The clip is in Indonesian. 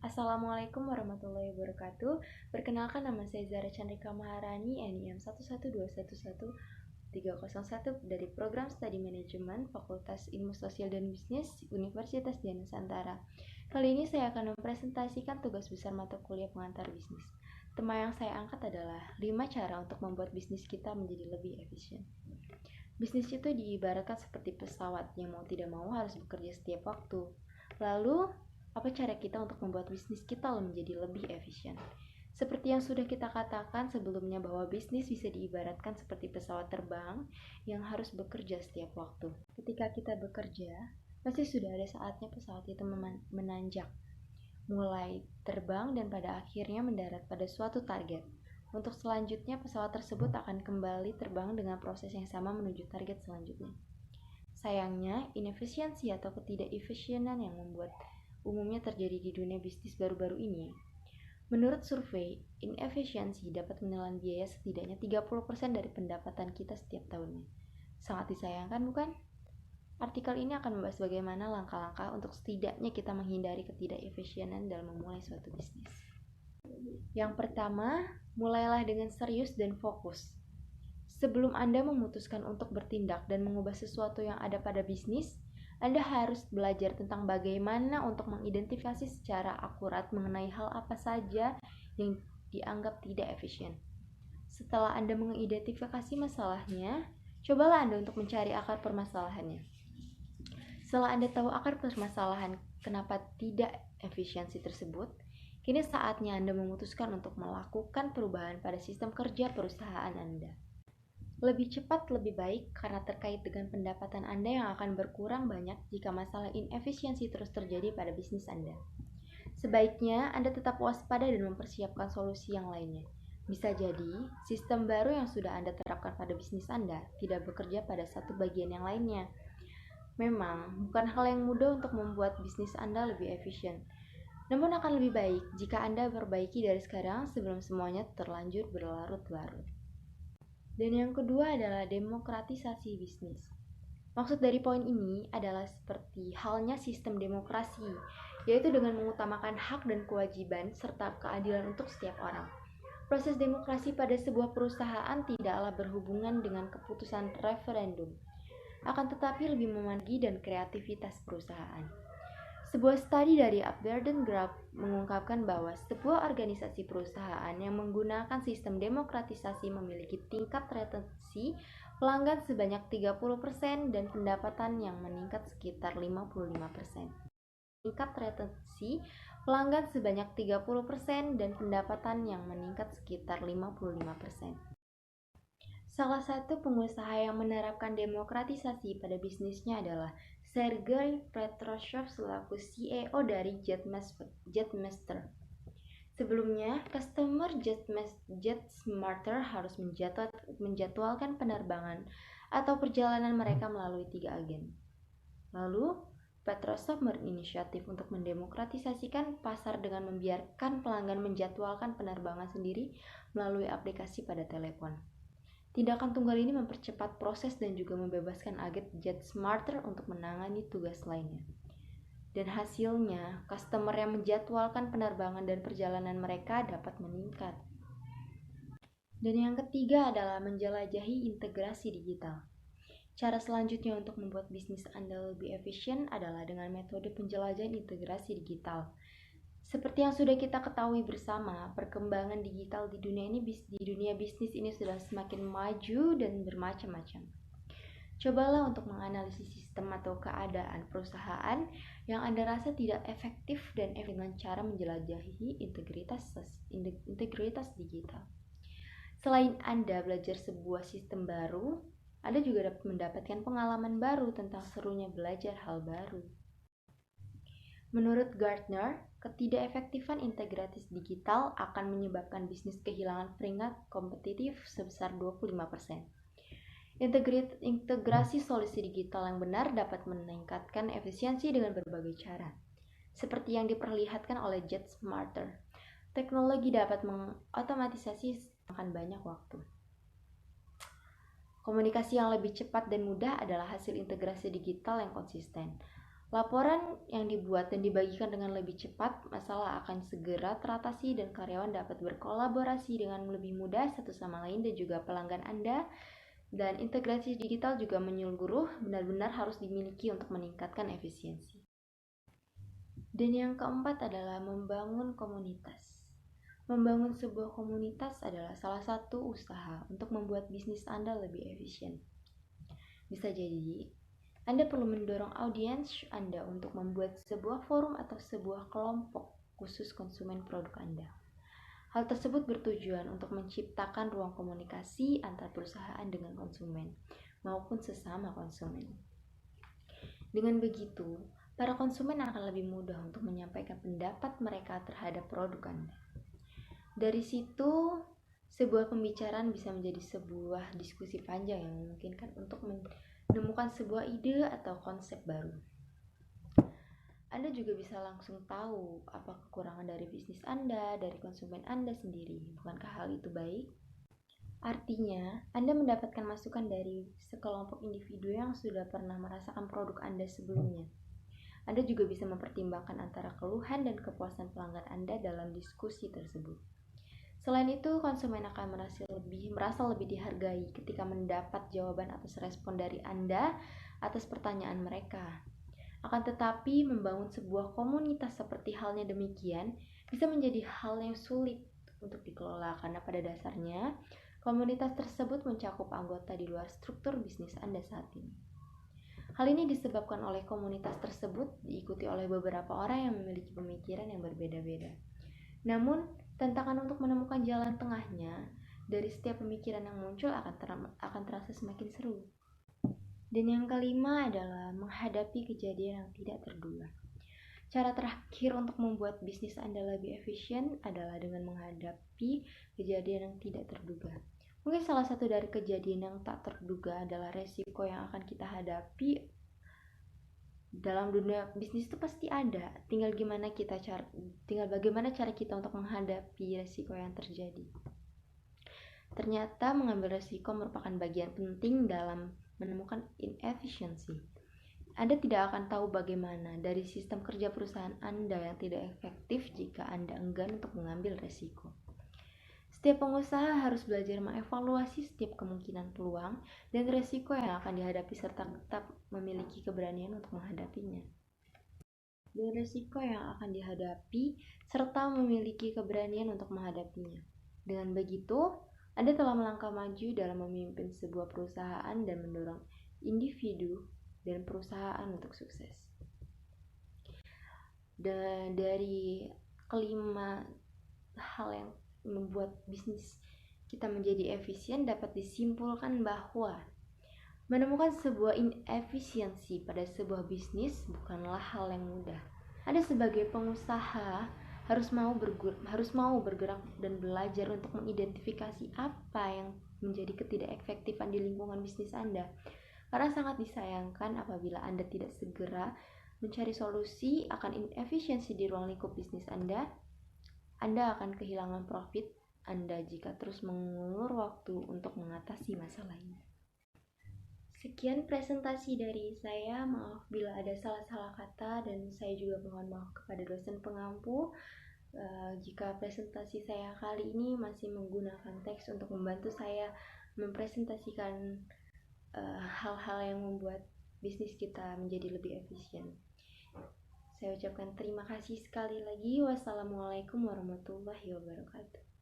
Assalamualaikum warahmatullahi wabarakatuh. Perkenalkan, nama saya Zara Chandrika Maharani, NIM 1121301 dari Program Studi Manajemen Fakultas Ilmu Sosial dan Bisnis Universitas Dian Nusantara. Kali ini saya akan mempresentasikan tugas besar mata kuliah pengantar bisnis. Tema yang saya angkat adalah 5 cara untuk membuat bisnis kita menjadi lebih efisien. Bisnis itu diibaratkan seperti pesawat yang mau tidak mau harus bekerja setiap waktu. Lalu, apa cara kita untuk membuat bisnis kita menjadi lebih efisien? Seperti yang sudah kita katakan sebelumnya bahwa bisnis bisa diibaratkan seperti pesawat terbang yang harus bekerja setiap waktu. Ketika kita bekerja, pasti sudah ada saatnya pesawat itu menanjak, mulai terbang dan pada akhirnya mendarat pada suatu target. Untuk selanjutnya, pesawat tersebut akan kembali terbang dengan proses yang sama menuju target selanjutnya. Sayangnya, inefisiensi atau ketidakefisienan yang umumnya terjadi di dunia bisnis baru-baru ini. Menurut survei, inefisiensi dapat menelan biaya setidaknya 30% dari pendapatan kita setiap tahunnya. Sangat disayangkan, bukan? Artikel ini akan membahas bagaimana langkah-langkah untuk setidaknya kita menghindari ketidakefisienan dalam memulai suatu bisnis. Yang pertama, mulailah dengan serius dan fokus. Sebelum Anda memutuskan untuk bertindak dan mengubah sesuatu yang ada pada bisnis, Anda harus belajar tentang bagaimana untuk mengidentifikasi secara akurat mengenai hal apa saja yang dianggap tidak efisien. Setelah Anda mengidentifikasi masalahnya, cobalah Anda untuk mencari akar permasalahannya. Setelah Anda tahu akar permasalahan kenapa tidak efisiensi tersebut, kini saatnya Anda memutuskan untuk melakukan perubahan pada sistem kerja perusahaan Anda. Lebih cepat lebih baik karena terkait dengan pendapatan Anda yang akan berkurang banyak jika masalah inefisiensi terus terjadi pada bisnis Anda. Sebaiknya Anda tetap waspada dan mempersiapkan solusi yang lainnya. Bisa jadi, sistem baru yang sudah Anda terapkan pada bisnis Anda tidak bekerja pada satu bagian yang lainnya. Memang, bukan hal yang mudah untuk membuat bisnis Anda lebih efisien. Namun akan lebih baik jika Anda perbaiki dari sekarang sebelum semuanya terlanjur berlarut-larut. Dan yang kedua adalah demokratisasi bisnis. Maksud dari poin ini adalah seperti halnya sistem demokrasi, yaitu dengan mengutamakan hak dan kewajiban serta keadilan untuk setiap orang. Proses demokrasi pada sebuah perusahaan tidaklah berhubungan dengan keputusan referendum, akan tetapi lebih memandai dan kreativitas perusahaan. Sebuah studi dari Aberdeen Group mengungkapkan bahwa sebuah organisasi perusahaan yang menggunakan sistem demokratisasi memiliki tingkat retensi pelanggan sebanyak 30% dan pendapatan yang meningkat sekitar 55%. Tingkat retensi pelanggan sebanyak 30% dan pendapatan yang meningkat sekitar 55%. Salah satu pengusaha yang menerapkan demokratisasi pada bisnisnya adalah Sergey Petroshev selaku CEO dari Jetmaster. Sebelumnya, customer JetSmarter harus menjadwalkan penerbangan atau perjalanan mereka melalui 3 agen. Lalu, Petroshev berinisiatif untuk mendemokratisasikan pasar dengan membiarkan pelanggan menjadwalkan penerbangan sendiri melalui aplikasi pada telepon. Tindakan tunggal ini mempercepat proses dan juga membebaskan agen JetSmarter untuk menangani tugas lainnya. Dan hasilnya, customer yang menjadwalkan penerbangan dan perjalanan mereka dapat meningkat. Dan yang ketiga adalah menjelajahi integrasi digital. Cara selanjutnya untuk membuat bisnis Anda lebih efisien adalah dengan metode penjelajahan integrasi digital. Seperti yang sudah kita ketahui bersama, perkembangan digital di dunia bisnis ini sudah semakin maju dan bermacam-macam. Cobalah untuk menganalisis sistem atau keadaan perusahaan yang Anda rasa tidak efektif dan dengan cara menjelajahi integritas digital. Selain Anda belajar sebuah sistem baru, Anda juga dapat mendapatkan pengalaman baru tentang serunya belajar hal baru. Menurut Gartner, ketidakefektifan integratis digital akan menyebabkan bisnis kehilangan peringkat kompetitif sebesar 25%. Integrasi solusi digital yang benar dapat meningkatkan efisiensi dengan berbagai cara. Seperti yang diperlihatkan oleh JetSmarter, teknologi dapat mengotomatisasi akan banyak waktu. Komunikasi yang lebih cepat dan mudah adalah hasil integrasi digital yang konsisten. Laporan yang dibuat dan dibagikan dengan lebih cepat, masalah akan segera teratasi dan karyawan dapat berkolaborasi dengan lebih mudah satu sama lain dan juga pelanggan Anda. Dan integrasi digital juga menyeluruh, benar-benar harus dimiliki untuk meningkatkan efisiensi. Dan yang keempat adalah membangun komunitas. Membangun sebuah komunitas adalah salah satu usaha untuk membuat bisnis Anda lebih efisien. Bisa jadi, Anda perlu mendorong audiens Anda untuk membuat sebuah forum atau sebuah kelompok khusus konsumen produk Anda. Hal tersebut bertujuan untuk menciptakan ruang komunikasi antar perusahaan dengan konsumen maupun sesama konsumen. Dengan begitu, para konsumen akan lebih mudah untuk menyampaikan pendapat mereka terhadap produk Anda. Dari situ, sebuah pembicaraan bisa menjadi sebuah diskusi panjang yang memungkinkan untuk menemukan sebuah ide atau konsep baru. Anda juga bisa langsung tahu apa kekurangan dari bisnis Anda, dari konsumen Anda sendiri. Bukankah hal itu baik? Artinya, Anda mendapatkan masukan dari sekelompok individu yang sudah pernah merasakan produk Anda sebelumnya. Anda juga bisa mempertimbangkan antara keluhan dan kepuasan pelanggan Anda dalam diskusi tersebut. Selain itu, konsumen akan merasa lebih dihargai ketika mendapat jawaban atas respon dari Anda atas pertanyaan mereka. Akan tetapi, membangun sebuah komunitas seperti halnya demikian bisa menjadi hal yang sulit untuk dikelola karena pada dasarnya komunitas tersebut mencakup anggota di luar struktur bisnis Anda saat ini. Hal ini disebabkan oleh komunitas tersebut diikuti oleh beberapa orang yang memiliki pemikiran yang berbeda-beda. Namun, tantangan untuk menemukan jalan tengahnya dari setiap pemikiran yang muncul akan terasa semakin seru. Dan yang kelima adalah menghadapi kejadian yang tidak terduga. Cara terakhir untuk membuat bisnis Anda lebih efisien adalah dengan menghadapi kejadian yang tidak terduga. Mungkin salah satu dari kejadian yang tak terduga adalah resiko yang akan kita hadapi. Dalam dunia bisnis itu pasti ada, tinggal bagaimana cara kita untuk menghadapi resiko yang terjadi. Ternyata mengambil resiko merupakan bagian penting dalam menemukan inefisiensi. Anda tidak akan tahu bagaimana dari sistem kerja perusahaan Anda yang tidak efektif jika Anda enggan untuk mengambil resiko. Setiap pengusaha harus belajar mengevaluasi setiap kemungkinan peluang dan resiko yang akan dihadapi serta tetap memiliki keberanian untuk menghadapinya. Dan resiko yang akan dihadapi serta memiliki keberanian untuk menghadapinya. Dengan begitu, Anda telah melangkah maju dalam memimpin sebuah perusahaan dan mendorong individu dan perusahaan untuk sukses. Dan dari kelima hal yang membuat bisnis kita menjadi efisien dapat disimpulkan bahwa menemukan sebuah inefisiensi pada sebuah bisnis bukanlah hal yang mudah. Anda sebagai pengusaha harus mau bergerak dan belajar untuk mengidentifikasi apa yang menjadi ketidakefektifan di lingkungan bisnis Anda. Karena sangat disayangkan apabila Anda tidak segera mencari solusi akan inefisiensi di ruang lingkup bisnis Anda akan kehilangan profit Anda jika terus mengulur waktu untuk mengatasi masalah ini. Sekian presentasi dari saya, maaf bila ada salah-salah kata dan saya juga mohon maaf kepada dosen pengampu jika presentasi saya kali ini masih menggunakan teks untuk membantu saya mempresentasikan hal-hal yang membuat bisnis kita menjadi lebih efisien. Saya ucapkan terima kasih sekali lagi. Wassalamualaikum warahmatullahi wabarakatuh.